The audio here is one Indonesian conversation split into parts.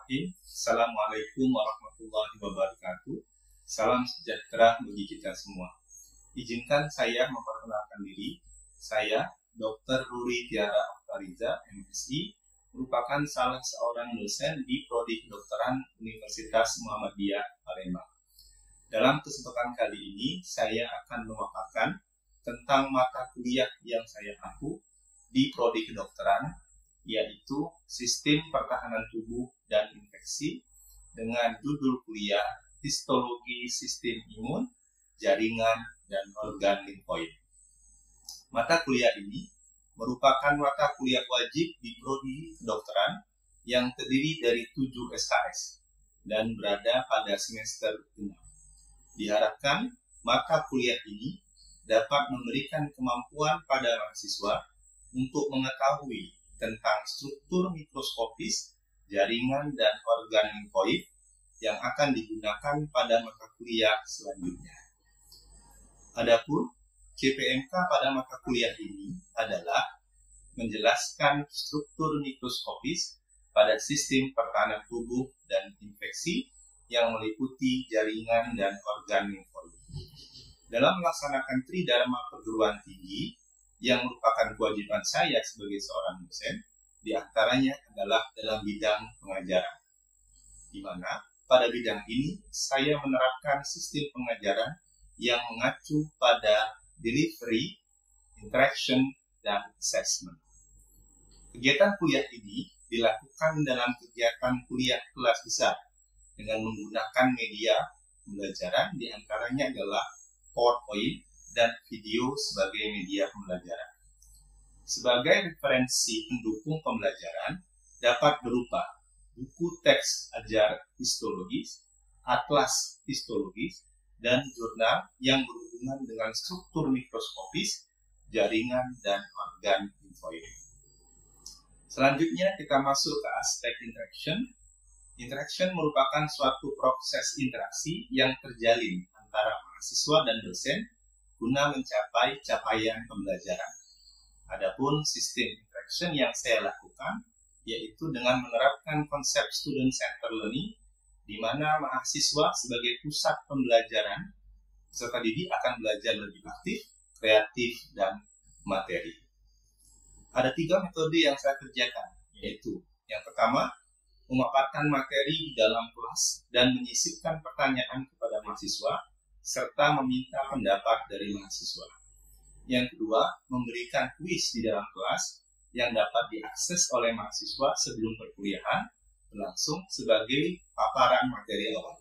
Bismillahirrahmanirrahim. Assalamualaikum warahmatullahi wabarakatuh. Salam sejahtera bagi kita semua. Izinkan saya memperkenalkan diri. Saya Dr. Ruri Tiara Aftariza, MSI, merupakan salah seorang dosen di Prodi Kedokteran Universitas Muhammadiyah Palembang. Dalam kesempatan kali ini, saya akan memaparkan tentang mata kuliah yang saya ampu di Prodi Kedokteran, yaitu Sistem Pertahanan Tubuh dan Infeksi dengan judul kuliah Histologi Sistem Imun, Jaringan, dan Organ Limfoid. Mata kuliah ini merupakan mata kuliah wajib di Prodi Kedokteran yang terdiri dari 7 SKS dan berada pada semester 6. Diharapkan mata kuliah ini dapat memberikan kemampuan pada mahasiswa untuk mengetahui tentang struktur mikroskopis, jaringan, dan organ limfoid yang akan digunakan pada mata kuliah selanjutnya. Adapun CPMK pada mata kuliah ini adalah menjelaskan struktur mikroskopis pada sistem pertahanan tubuh dan infeksi yang meliputi jaringan dan organ limfoid. Dalam melaksanakan Tridharma perguruan tinggi, yang merupakan kewajiban saya sebagai seorang dosen, diantaranya adalah dalam bidang pengajaran, di mana pada bidang ini saya menerapkan sistem pengajaran yang mengacu pada delivery, interaction, dan assessment. Kegiatan kuliah ini dilakukan dalam kegiatan kuliah kelas besar dengan menggunakan media pembelajaran, diantaranya adalah PowerPoint dan video sebagai media pembelajaran. Sebagai referensi pendukung pembelajaran dapat berupa buku teks ajar histologis, atlas histologis, dan jurnal yang berhubungan dengan struktur mikroskopis, jaringan, dan organ limfoid. Selanjutnya kita masuk ke aspek interaction. Interaction merupakan suatu proses interaksi yang terjalin antara mahasiswa dan dosen guna mencapai capaian pembelajaran. Adapun sistem interaction yang saya lakukan yaitu dengan menerapkan konsep student center learning, di mana mahasiswa sebagai pusat pembelajaran, peserta didik akan belajar lebih aktif, kreatif, dan materi. Ada 3 metode yang saya kerjakan, yaitu yang pertama, memaparkan materi di dalam kelas dan menyisipkan pertanyaan kepada mahasiswa serta meminta pendapat dari mahasiswa. Yang kedua, memberikan kuis di dalam kelas yang dapat diakses oleh mahasiswa sebelum perkuliahan berlangsung sebagai paparan materi awal.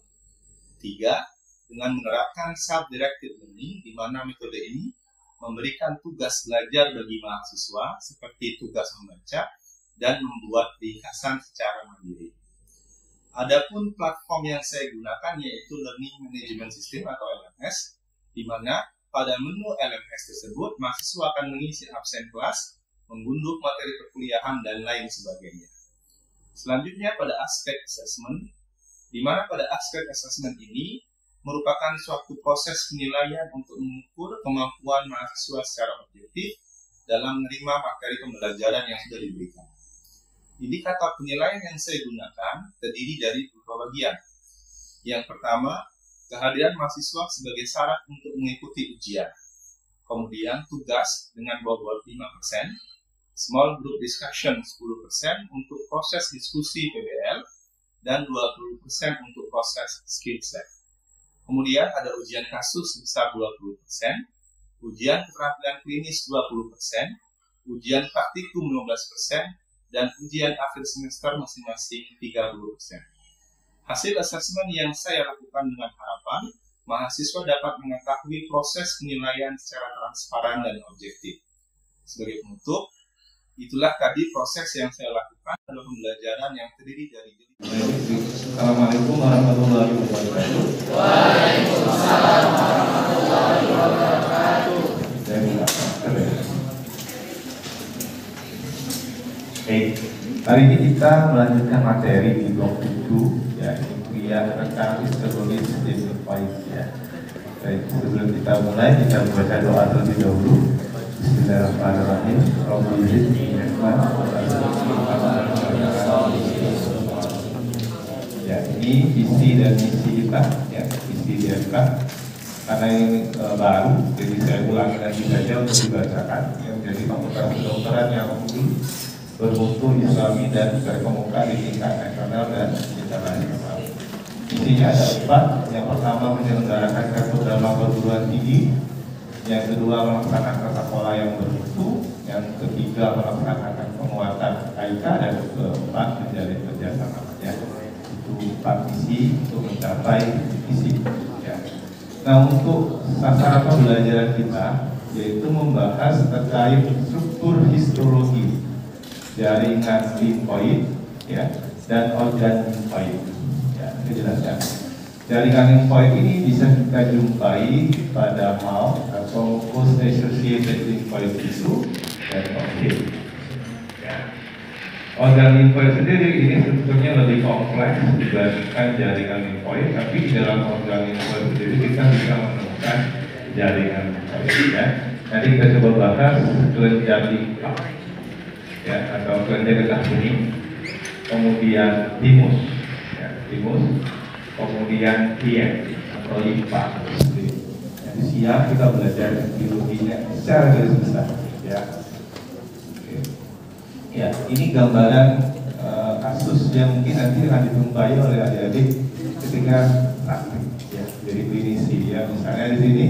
3, dengan menerapkan self-directed learning, di mana metode ini memberikan tugas belajar bagi mahasiswa seperti tugas membaca dan membuat ringkasan secara mandiri. Adapun platform yang saya gunakan yaitu Learning Management System atau LMS, di mana pada menu LMS tersebut mahasiswa akan mengisi absen kelas, mengunduh materi perkuliahan, dan lain sebagainya. Selanjutnya pada aspek assessment, di mana pada aspek assessment ini merupakan suatu proses penilaian untuk mengukur kemampuan mahasiswa secara objektif dalam menerima materi pembelajaran yang sudah diberikan. Indikator penilaian yang saya gunakan terdiri dari beberapa bagian. Yang pertama, kehadiran mahasiswa sebagai syarat untuk mengikuti ujian. Kemudian tugas dengan bobot 5%, small group discussion 10% untuk proses diskusi PBL, dan 20% untuk proses skill set. Kemudian ada ujian kasus sebesar 20%, ujian keterampilan klinis 20%, ujian praktikum 15%, dan ujian akhir semester masing-masing 30%. Hasil asesmen yang saya lakukan dengan harapan mahasiswa dapat mengetahui proses penilaian secara transparan dan objektif. Sebagai penutup, itulah tadi proses yang saya lakukan dalam pembelajaran yang terdiri dari Assalamualaikum warahmatullahi wabarakatuh. Waalaikumsalam warahmatullahi wabarakatuh. Hari ini kita melanjutkan materi di blok 7, ya, kuliah tentang histologi sistem limfoid, ya. Baik, sebelum kita mulai, kita membaca doa terlebih dahulu. Bismillahirrahmanirrahim. Rabbil izzati Ya, ini visi dan misi kita, ya, visi DFK. Karena ini baru, jadi saya ulangi lagi saja untuk dibacakan. Ya, jadi Fakultas Kedokteran yang unggul, bermutu Islami dan berkemuka di tingkat nasional dan internasional. Isinya ada 4. Yang pertama menyelenggarakan program perguruan tinggi. Yang kedua melaksanakan sekolah yang bermutu. Yang ketiga melaksanakan penguatan KIK dan keempat menjalin kerjasama. Ya, itu 4 misi untuk mencapai visi. Ya. Nah, untuk sasaran pembelajaran kita yaitu membahas terkait struktur histologi jaringan limfoid, ya, dan organ limfoid. Ya, saya jelaskan. Jaringan limfoid ini bisa kita jumpai pada MAO atau Mucus-associated lymphoid tissue dan konflik. Ya. Organ limfoid sendiri ini strukturnya lebih kompleks dibandingkan jaringan limfoid, tapi di dalam organ limfoid sendiri kita bisa menemukan jaringan limfoid. Ya. Nanti kita coba bahas kelenjar limfa, ya, atau kelenjar getah bening, kemudian timus, ya, timus, kemudian lien atau limfa. Jadi siang kita belajar biologinya secara garis besar. Ya. Ya, ini gambaran kasus yang mungkin nanti akan dijumpai oleh adik-adik ketika praktik, ya, dari klinisi. Ya, misalnya di sini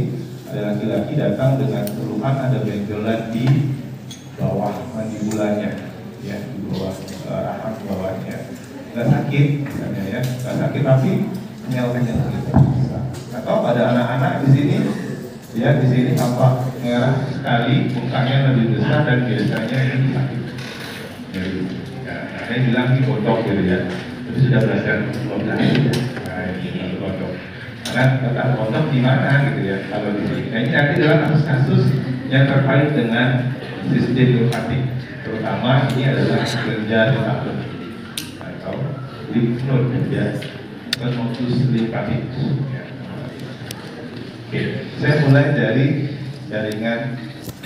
ada laki-laki datang dengan keluhan ada benjolan di bawah mandibulanya, ya, di bawah rahang bawahnya. Nggak sakit, misalnya, ya, nggak sakit tapi kenyal-kenyal gitu. Atau pada anak-anak di sini, ya, di sini tampak merah sekali, mukanya lebih besar dan biasanya ini sakit. Jadi, ya, saya bilang ini botok gitu, ya, tapi sudah belajar botok. Nah, ini botok. Karena kata botok di mana gitu, ya, kalau di sini. Nah, ini nanti adalah kasus-kasus yang terkait dengan sistem limfatik, terutama ini adalah kelenjar getah bening atau lymph node, ya, Mucus lymphaticus. Ya. Oke, saya mulai dari jaringan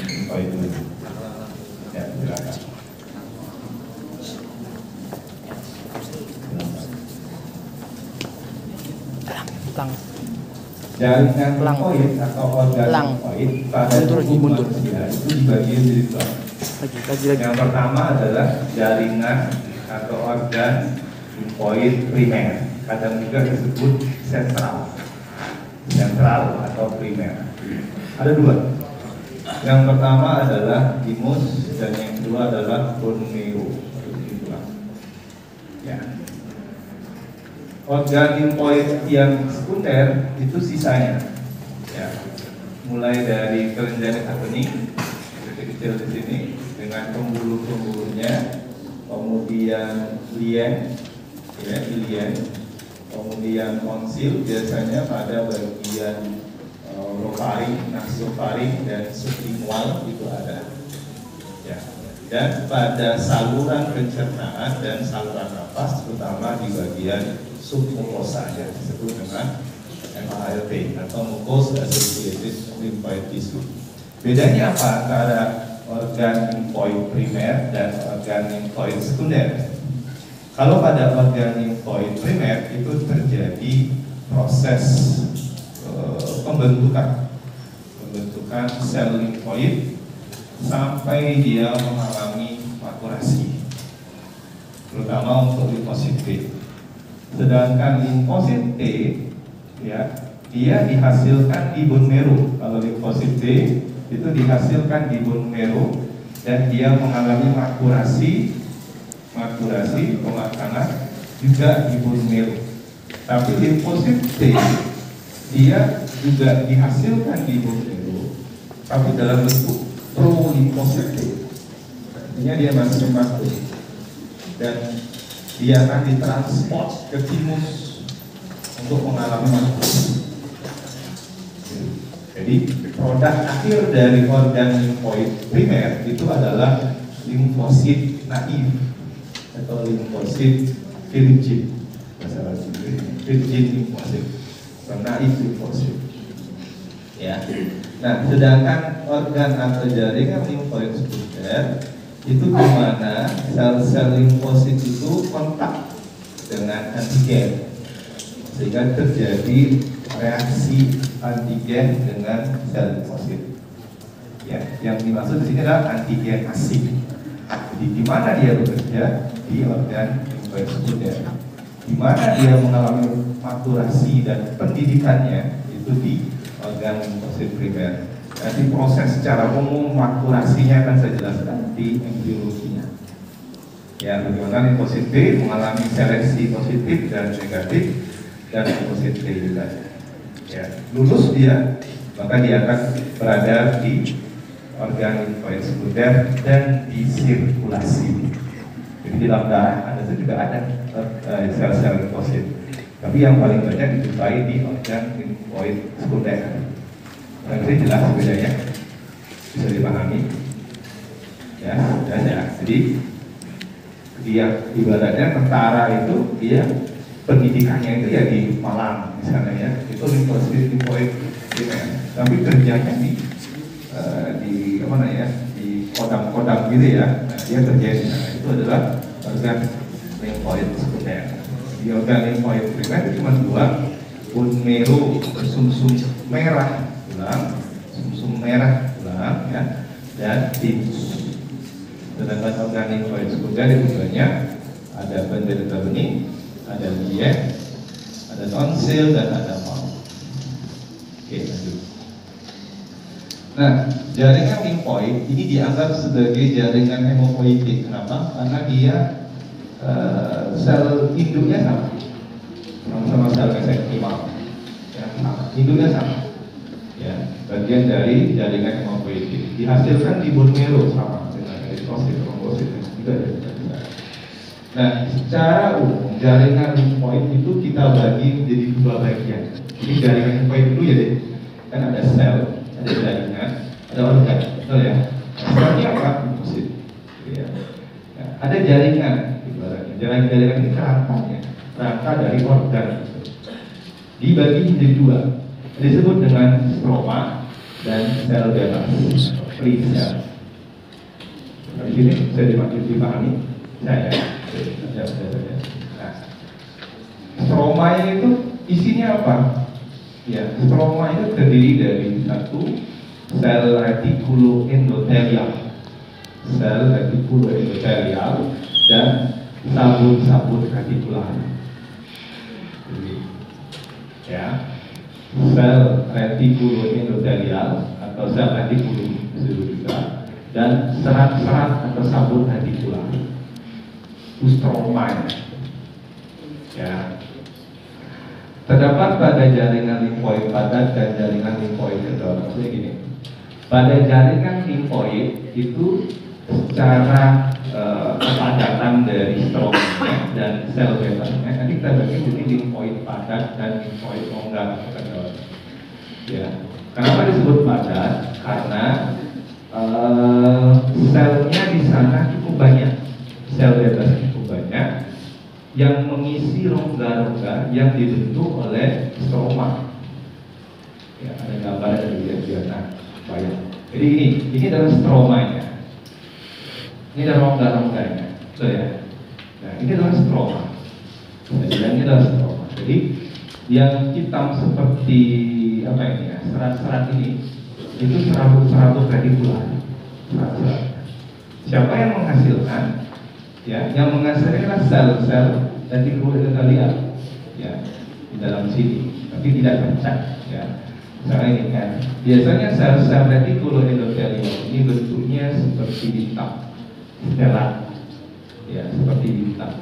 limfoid dulu. Ya, silakan. Jaringan limfoid atau organ limfoid pada tubuh manusia itu dibagi menjadi 2. Yang pertama adalah jaringan atau organ limfoid primer, kadang juga disebut sentral atau primer. Ada 2. Yang pertama adalah timus dan yang kedua adalah bone marrow. Ya. Organ limfoid yang sekunder itu sisanya, ya, mulai dari kelenjar getah bening kecil-kecil di sini dengan pembuluh-pembuluhnya, kemudian lien, ya, ilien, kemudian konsil biasanya pada bagian orofaring, nasofaring dan sublingual itu ada, ya. Dan pada saluran pencernaan dan saluran napas, terutama di bagian submukosa yang disebut dengan MALT atau Mucus-associated lymphoid tissue. Bedanya apa antara organ limfoid primer dan organ limfoid sekunder? Kalau pada organ limfoid primer itu terjadi proses pembentukan sel limfoid sampai dia mengalami maturasi, terutama untuk limfosit B. Sedangkan limfosit T, ya, dia dihasilkan di bone marrow. Kalau limfosit B itu dihasilkan di bone marrow dan dia mengalami maturasi pemakanan juga di bone marrow. Tapi limfosit T dia juga dihasilkan di bone marrow, tapi dalam bentuk pro-limfosit T. Artinya dia masih matur dan dia akan ditransport ke timus untuk mengalami maturasi. Jadi produk akhir dari organ limfoid primer itu adalah limfosit naif atau limfosit virgin, masalah virgin limfosit atau naif limfosit. Ya. Nah, sedangkan organ atau jaringan limfoid sekunder itu dimana sel-sel limfosit itu kontak dengan antigen. sehingga terjadi reaksi antigen dengan sel limfosit. Ya, yang dimaksud di sini adalah antigen asing. Jadi di mana dia bekerja? Di organ limfoid sekunder. Di mana dia mengalami maturasi dan pendidikannya itu di organ limfosit primer. Nanti proses secara umum maturasinya akan saya jelaskan di embriologinya. Ya, bagaimana limfosit B mengalami seleksi positif dan negatif dan limfosit T juga. Ya, lulus dia, maka dia akan berada di organ limfoid sekunder dan di sirkulasi. Jadi di dalam darah Anda itu juga ada sel-sel limfosit. Tapi yang paling banyak dijumpai di organ limfoid sekunder. Nah, ini jelas bedanya, bisa dipahami. Ya, dan ya. Jadi dia ibaratnya tentara itu dia pendidikannya itu ya di Malang misalnya ya, itu limfoid primer. Tapi kerjanya di apa namanya, di kodam-kodam gitu ya. Nah, dia kerja di sana itu adalah organ limfoid sekunder. Di organ limfoid primer itu cuma dua, bone marrow sumsum merah tulang, sumsum merah tulang ya, dan timus. Sedangkan organ limfoid sekunder itu banyak, ada penderita bening, ada lien, ada tonsil, dan ada maut. Oke, lanjut. Nah, jaringan limfoid ini dianggap sebagai jaringan hemopoietik. Kenapa? Karena dia sel induknya sama sel mesenkimal. Ya, induknya sama. Ya, bagian dari jaringan hemopoietik. Dihasilkan di bone marrow sama dengan eritrosit, trombosit, dan juga dari. Nah, secara umum jaringan limfoid itu kita bagi menjadi dua bagian. Ini jaringan limfoid dulu ya deh. Kan ada sel, ada jaringan, ada organ, betul ya? Selnya apa? Limfosit. Ya. Nah, ada jaringan, ibaratnya. Jaringan ini kerangkanya, rangka dari organ. Dibagi menjadi dua. Disebut dengan stroma dan sel bebas, free cell. Nah, di sini saya dimaksud dipahami. Saya. Nah, stroma itu isinya apa? Ya, stroma itu terdiri dari satu sel retikuloendotelial, dan sabun-sabun retikular. Ya, sel retikuloendotelial atau sel retikulum juga, dan serat-serat atau sabun retikular. Stroma ya. Terdapat pada jaringan limfoid padat dan jaringan limfoid kendor. Maksudnya gini, pada jaringan limfoid itu secara kepadatan dari stromanya dan sel bebasnya nanti kita bagi jadi limfoid padat dan limfoid longgar atau kendor. Ya, kenapa disebut padat? Karena selnya di sana cukup banyak, sel bebas banyak yang mengisi rongga-rongga yang dibentuk oleh stroma. Ya, ada gambar dari biasa bayang. Jadi ini adalah stromanya. Ini adalah rongga-rongganya, betul ya? Nah, ini adalah stroma. Ini adalah stroma. Jadi yang hitam seperti apa ini ya? Serat-serat ini itu serabut retikular. Siapa yang menghasilkan? Ya, yang menghasilkan adalah sel-sel retikuloendotelial ya di dalam sini, tapi tidak pecah ya. Misalnya ini kan, biasanya sel-sel retikuloendotelial ini bentuknya seperti bintang, stella, ya seperti bintang.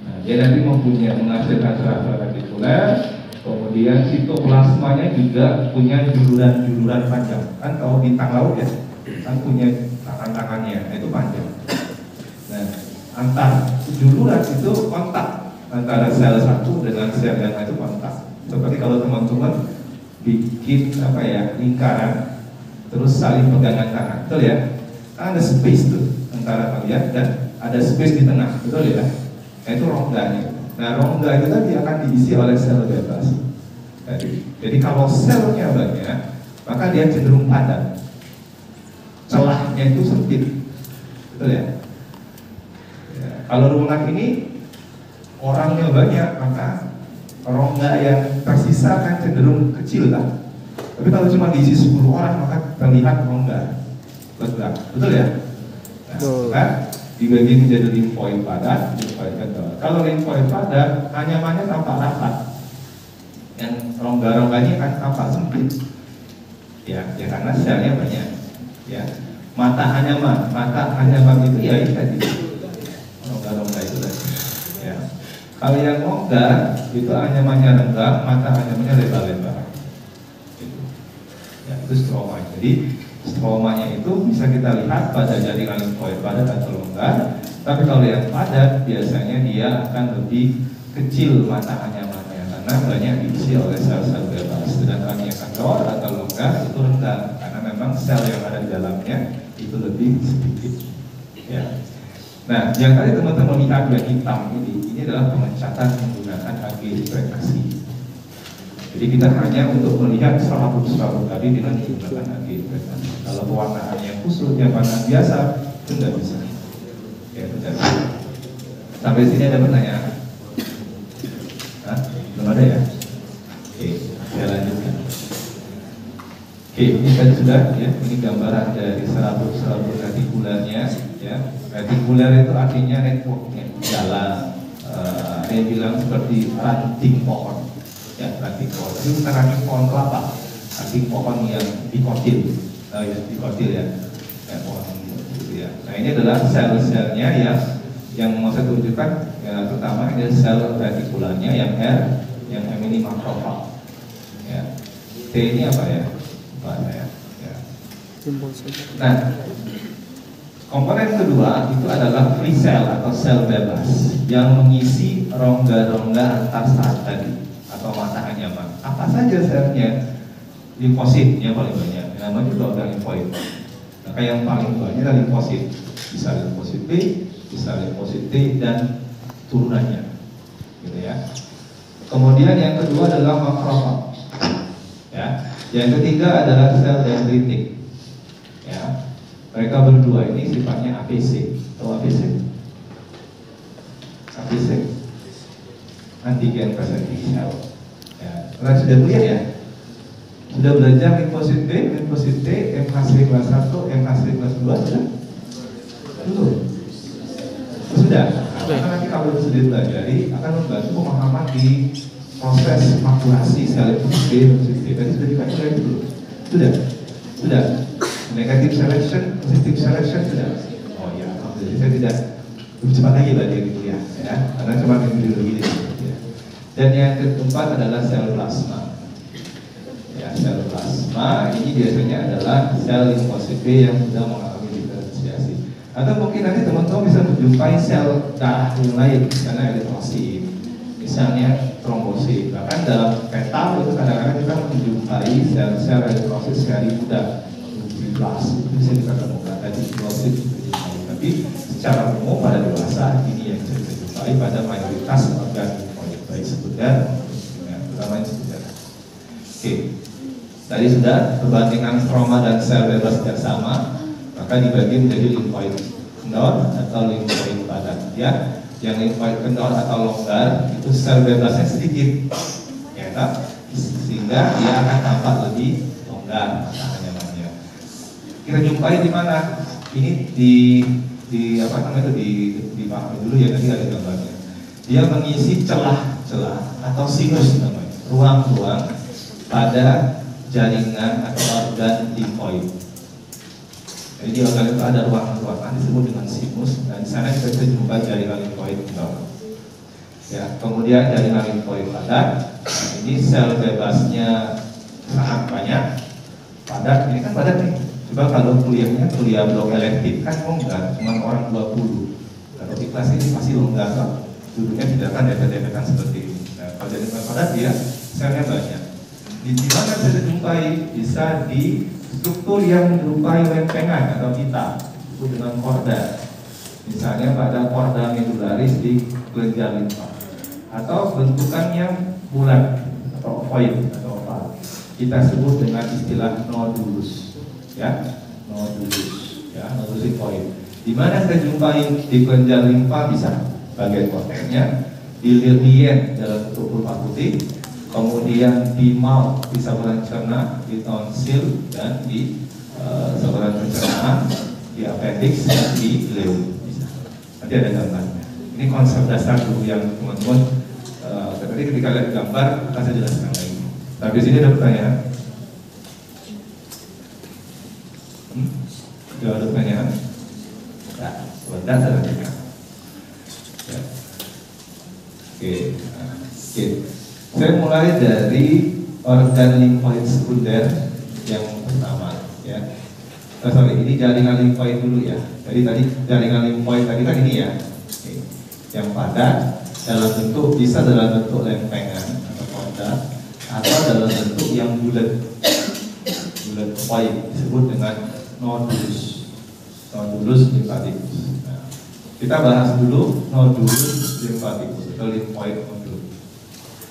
Nah, dia nanti menghasilkan sel-sel retikuler, kemudian sitoplasmanya juga punya juluran-juluran panjang. Kan kalau bintang laut ya, kan punya tangan-tangannya, itu panjang. Nah, antar juluran itu kontak antara sel satu dengan sel yang lain, itu kontak. Seperti kalau teman-teman bikin apa ya, lingkaran terus saling pegangan tangan, betul ya? Kan ada space tuh antara kalian dan ada space di tengah, betul ya? Nah, itu rongganya. Nah, rongga itu tadi akan diisi oleh sel bebas. Jadi kalau selnya banyak, maka dia cenderung padat. Celahnya itu sempit, betul ya? Kalau ruangan ini orangnya banyak, maka rongga yang tersisa kan cenderung kecil kan. Tapi kalau cuma diisi 10 orang maka terlihat rongga lebar, betul ya? Nah, dibagi menjadi limfoid padat, limfoid kendor. Kalau limfoid padat, anyamannya tampak rapat, yang rongga-rongganya kan tampak sempit, ya karena selnya banyak, ya. Mata anyaman itu ya ini tadi, rongga-rongga itu tadi, ya. Kalau yang longgar itu anyamannya renggang, mata anyamannya lebar-lebar, gitu. Ya, itu stroma. Jadi stromanya itu bisa kita lihat pada jaringan limfoid padat atau longgar. Tapi kalau yang padat biasanya dia akan lebih kecil mata anyamannya karena banyak diisi oleh sel-sel bebas. Sedangkan yang kendor atau longgar itu renggang karena memang sel yang ada di dalamnya itu lebih sedikit. Ya. Nah, yang tadi teman-teman lihat yang hitam ini adalah pemecatan menggunakan AG diffraktasi. Jadi kita hanya untuk melihat serabut-serabut tadi dengan menggunakan AG diffraktasi. Kalau pewarnaannya khusus, yang warna biasa itu nggak bisa. Ya, benar. Sampai sini ada pertanyaan? Hah? Belum ada ya? Oke, saya lanjutkan. Oke, ini tadi sudah ya. Ini gambaran dari serabut-serabut retikulernya. Ya, retikuler itu artinya networknya jalan. Saya bilang seperti ranting pohon. Ya, ranting pohon. Itu bukan ranting pohon kelapa, ranting pohon yang dikotil. Dikotil ya, pohon gitu ya. Nah, ini adalah sel-selnya yang mau saya tunjukkan. Ya, pertama ada sel retikularnya yang R, yang M ini makrofag. Ya, T ini apa ya? Ya. Nah, komponen kedua itu adalah free cell atau sel bebas yang mengisi rongga-rongga antar saat tadi atau mata anyaman. Apa saja selnya? Limfosit yang paling banyak, namanya juga organ limfoid. Maka yang paling banyak adalah limfosit, bisa limfosit B, bisa limfosit T dan turunannya, gitu ya. Kemudian yang kedua adalah makrofag, ya. Yang ketiga adalah sel dendritik, ya. Mereka berdua ini sifatnya APC. Tahu APC? APC, antigen presenting cell. Ya, kalian sudah kuliah ya? Sudah belajar limfosit B, limfosit T, MHC kelas 1, MHC kelas 2 sudah? Belum? Sudah? Karena nanti kalau sudah dipelajari akan membantu pemahaman di proses makulasi sel limfosit B, limfosit T. Tadi sudah dipelajari dulu? Sudah? Sudah? Negative selection, positive selection sudah? Oh ya, jadi saya tidak lebih cepat lagi belajar di kuliah, ya, karena cuma biologi ya. Dan yang keempat adalah sel plasma. Ya, sel plasma ini biasanya adalah sel limfosit B yang sudah mengalami diferensiasi. Atau mungkin nanti teman-teman bisa menjumpai sel darah yang lain, misalnya eritrosit, misalnya trombosit. Bahkan dalam peta itu kadang-kadang kita menjumpai sel-sel eritrosit sekali muda, itu bisa kita temukan tadi trombosit. Tapi secara umum pada dewasa ini yang bisa kita jumpai pada mayoritas organ limfoid baik sekunder, terutama yang sekunder. Oke. Tadi sudah perbandingan stroma dan sel bebas tidak sama, maka dibagi menjadi limfoid kendor atau limfoid padat. Ya, yang limfoid kendor atau longgar itu sel bebasnya sedikit, ya kan? Sehingga dia akan tampak lebih longgar anyamannya. Kita jumpai di mana? Ini di apa namanya itu dipahami dulu ya, tadi ada gambarnya. Dia mengisi celah-celah atau sinus namanya, ruang-ruang pada jaringan atau organ limfoid. Jadi di organ itu ada ruang-ruangan disebut dengan sinus, dan di sana kita bisa jumpai jaringan limfoid kendor. Ya, kemudian jaringan limfoid padat. Nah, ini sel bebasnya sangat banyak, padat. Ini kan padat nih. Coba kalau kuliahnya kuliah blok elektif kan longgar, cuma orang 20. Kalau di kelas ini masih longgar, duduknya tidak akan dempet-dempetan seperti ini. Nah, kalau jaringan padat dia selnya banyak. Di mana bisa dijumpai? Bisa di struktur yang menyerupai lempengan atau pita, disebut dengan korda. Misalnya pada korda medularis di kelenjar limfa, atau bentukan yang bulat atau ovoid atau oval. Kita sebut dengan istilah nodulus, ya, nodulus, ya, nodulus limfoid. Di mana kita jumpai di kelenjar limfa bisa bagian korteknya, lien dalam bentuk pulpa putih, kemudian di mouth, di saluran cerna, di tonsil, dan di saluran pencernaan, di appendix, dan di ileum. Nanti ada gambarnya. Ini konsep dasar dulu yang teman-teman tadi ketika lihat gambar akan saya jelaskan lagi. Tapi di sini ada pertanyaan. Tidak ada pertanyaan? Ya, sebentar saya lanjutkan. Ya. Oke. Saya mulai dari organ limfoid sekunder yang pertama. Ya. Ini jaringan limfoid dulu ya. Jadi tadi jaringan limfoid tadi kan ini ya. Oke. Yang padat dalam bentuk, bisa dalam bentuk lempengan atau kotak, atau dalam bentuk yang bulat void, disebut dengan nodulus limfaticus. Nah, kita bahas dulu nodulus limfaticus atau lymphoid nodule.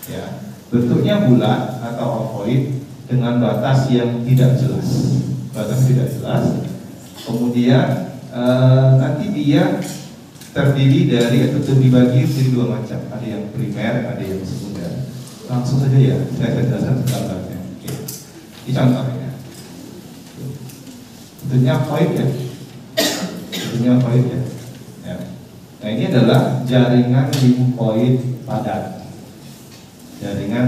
Ya, bentuknya bulat atau ovoid dengan batas yang tidak jelas. Kemudian nanti dia terdiri dari atau dibagi menjadi dua macam. Ada yang primer, ada yang sekunder. Langsung saja ya, saya jelaskan gambarnya. Oke. Ini contohnya. Bentuknya void ya. Ya. Nah, ini adalah jaringan limfoid padat. Jaringan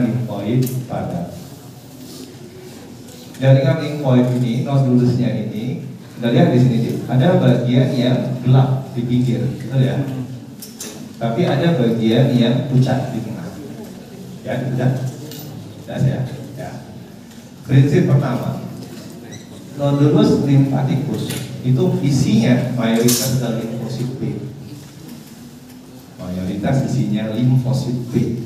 limfoid ini, nodulusnya ini, kita lihat di sini ada bagian yang gelap di pinggir, betul ya? Tapi ada bagian yang pucat di tengah. Ya, jelas ya. Ya. Prinsip pertama, nodulus limfaticus itu isinya mayoritas adalah limfosit B. Mayoritas isinya limfosit B.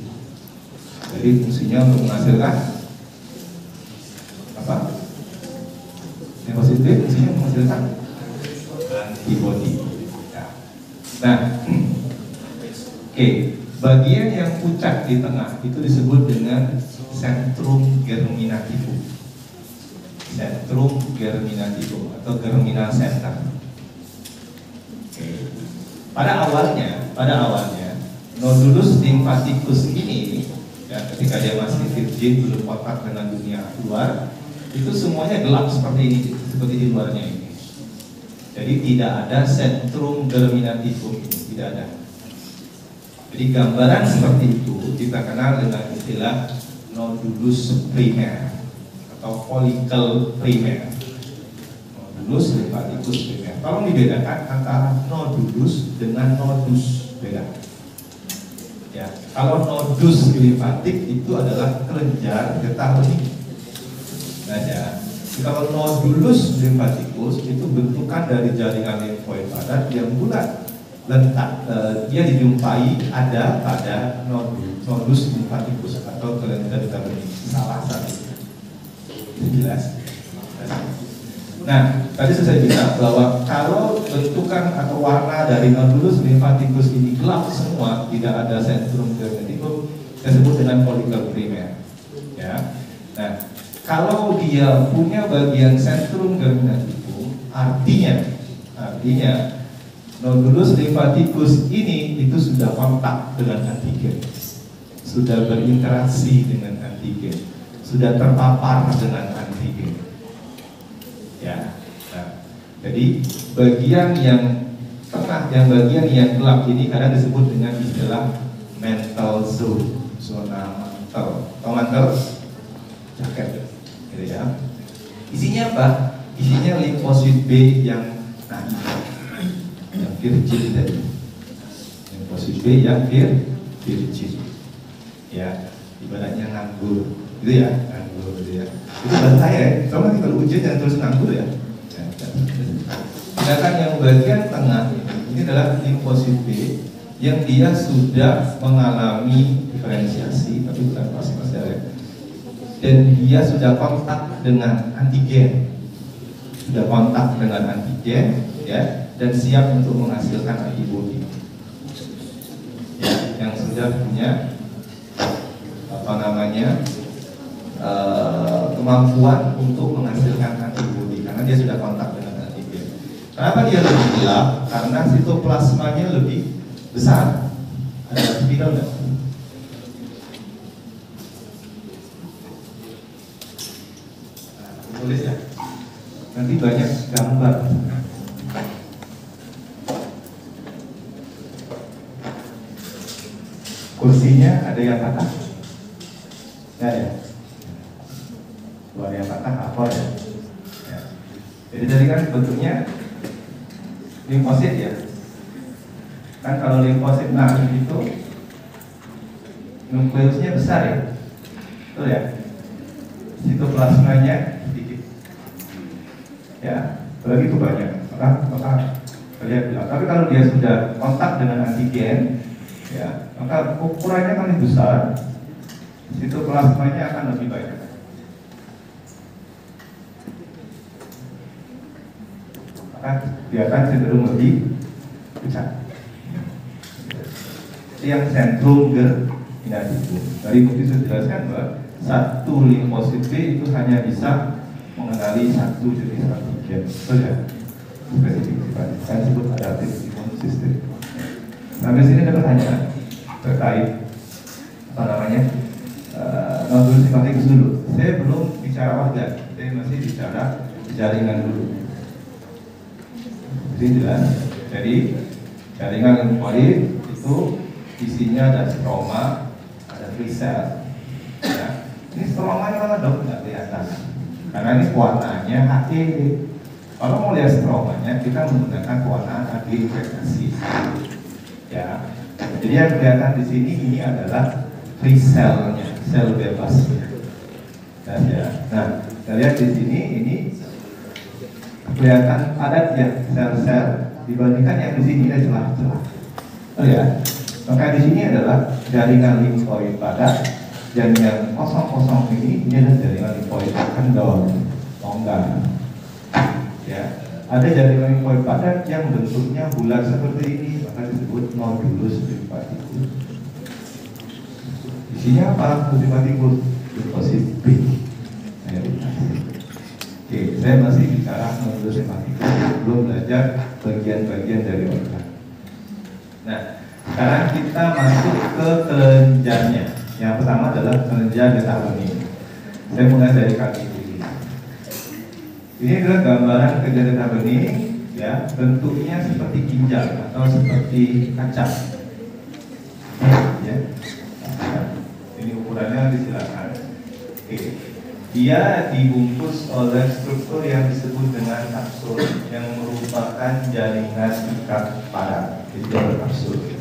Jadi fungsinya untuk menghasilkan apa? Limfosit B fungsinya menghasilkan antibody. Nah, oke, bagian yang pucat di tengah itu disebut dengan centrum germinativum. Centrum germinativum atau germinal center. Oke. Pada awalnya nodulus limfaticus ini, ya, ketika dia masih virgin, belum kontak dengan dunia luar, itu semuanya gelap seperti ini, seperti di luarnya ini. Jadi tidak ada centrum germinativum ini, tidak ada. Jadi gambaran seperti itu kita kenal dengan istilah nodulus primer atau follicle primer. Nodulus limfaticus primer. Tolong dibedakan antara nodulus dengan nodus, beda. Ya, kalau nodus limfatik itu adalah kelenjar getah bening. Nah, ya. Kalau nodulus limfaticus itu bentukan dari jaringan limfoid padat yang bulat, letak, dia dijumpai ada pada nodus limfaticus atau kelenjar getah bening, salah satu. Itu jelas. Nah, tadi saya bilang bahwa kalau bentukan atau warna dari nodulus limfaticus ini gelap semua, tidak ada centrum germinativum, kita sebut dengan follicle primer. Ya. Nah, kalau dia punya bagian centrum germinativum, artinya nodulus limfaticus ini itu sudah kontak dengan antigen, sudah berinteraksi dengan antigen, sudah terpapar dengan antigen. Ya, nah, jadi bagian yang tengah, bagian yang gelap ini kadang disebut dengan istilah mantle zone, zona mantel. Tahu mantel? Jaket. Ya. Isinya apa? Isinya limfosit B yang virgin tadi. Limfosit B yang virgin. Ya, ibaratnya nganggur, gitu ya, nganggur, gitu ya. Itu bahasa saya. Soalnya kalau ujian jangan terus nganggur ya. Sedangkan yang bagian tengah ini adalah limfosit B yang dia sudah mengalami diferensiasi, tapi bukan pas ya. Dan dia sudah kontak dengan antigen, ya, dan siap untuk menghasilkan antibodi, ya, yang sudah punya kemampuan untuk menghasilkan antibodi karena dia sudah kontak dengan antigen. Kenapa dia lebih gelap? Karena sitoplasmanya lebih besar Ada speaker nggak? Nah, tulis ya. Nanti banyak gambar. Kursinya ada yang patah? Nggak ada. Kalau ada yang patah apa ya? Ya. Jadi tadi kan bentuknya limfosit ya. Kan kalau limfosit itu nukleusnya besar ya, betul ya. Sitoplasmanya sedikit. Ya, apalagi itu banyak. Maka kalian bilang. Tapi kalau dia sudah kontak dengan antigen, ya, maka ukurannya kan lebih besar. Sitoplasmanya akan lebih banyak. Maka dia akan cenderung lebih besar. Yang sentrum germinatif. Dari bukti sudah dijelaskan bahwa satu limfosit B itu hanya bisa mengenali satu jenis antigen saja. Spesifik sifatnya. Saya sebut adaptif imun sistem. Sampai sini ada pertanyaan terkait apa namanya nodul simpatikus dulu. Saya belum bicara warga, saya masih bicara jaringan dulu. Jadi jelas. Jadi jaringan limfoid itu isinya ada stroma, ada free cell. Ya. Ini stromanya mana dok? Nggak kelihatan. Karena ini warnanya HE. Kalau mau lihat stromanya, kita menggunakan warna AG infektasi. Ya. Jadi yang kelihatan di sini ini adalah free cell-nya, sel bebasnya. Ya. Nah, kita lihat di sini ini kelihatan padat ya sel-sel dibandingkan yang di sini ada celah-celah. Oh ya. Maka di sini adalah jaringan limfoid padat dan yang kosong-kosong ini adalah jaringan limfoid kendor, longgar. Ya, ada jaringan limfoid padat yang bentuknya bulat seperti ini, maka disebut nodulus limfaticus. Isinya apa? Limfaticus limfosit B. Oke, saya masih bicara nodulus limfaticus, belum belajar bagian-bagian dari organ. Nah, sekarang kita masuk ke kelenjarnya. Yang pertama adalah kelenjar getah bening. Saya mulai dari kaki kiri. Ini adalah gambaran kelenjar getah bening, ya, bentuknya seperti ginjal atau seperti kaca. Ya. Ini ukurannya disilakan. Oke. Dia dibungkus oleh struktur yang disebut dengan kapsul yang merupakan jaringan ikat padat. Jadi dia berkapsul.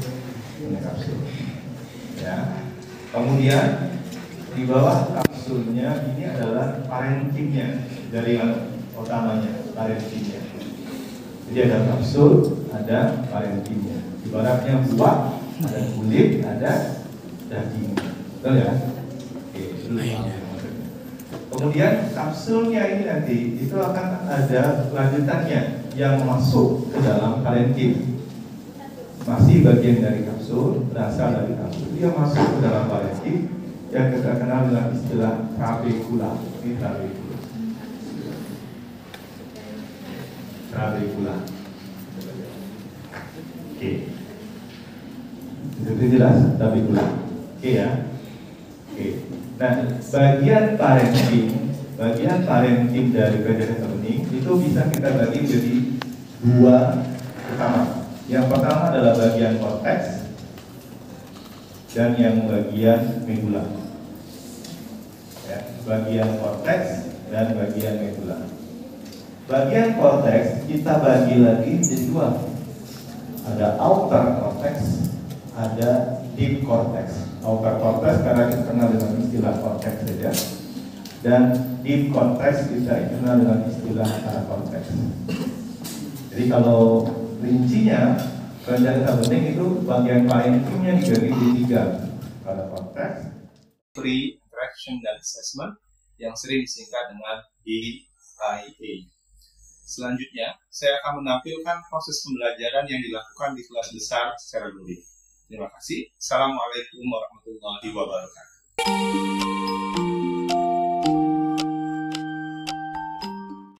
Ini kapsul. Ya. Kemudian di bawah kapsulnya ini adalah parenkimnya, jaringan utamanya parenkimnya. Jadi ada kapsul, ada parenkimnya. Ibaratnya buah, ada kulit, ada daging. Betul ya? Oke, kemudian kapsulnya ini nanti itu akan ada lanjutannya yang masuk ke dalam parenkim. Masih bagian dari kapsul, berasal dari kapsul, dia masuk ke dalam parenkim yang kita kenal dengan istilah trabekula. Ini trabekula. Trabekula. Oke. Itu jelas trabekula. Oke ya. Oke. Nah, bagian parenkim dari kelenjar getah bening itu bisa kita bagi menjadi dua utama. Yang pertama adalah bagian korteks dan yang bagian medula. Ya, bagian korteks dan bagian medula. Bagian korteks kita bagi lagi menjadi dua. Ada outer cortex, ada deep cortex. Outer cortex karena kita kenal dengan istilah cortex saja, dan deep cortex kita kenal dengan istilah paracortex. Jadi kalau rincinya kelenjar getah bening itu bagian parenkimnya dibagi di tiga, paracortex, Pre Interaction dan Assessment yang sering disingkat dengan DIA. Selanjutnya, saya akan menampilkan proses pembelajaran yang dilakukan di kelas besar secara luring. Terima kasih. Assalamualaikum warahmatullahi wabarakatuh.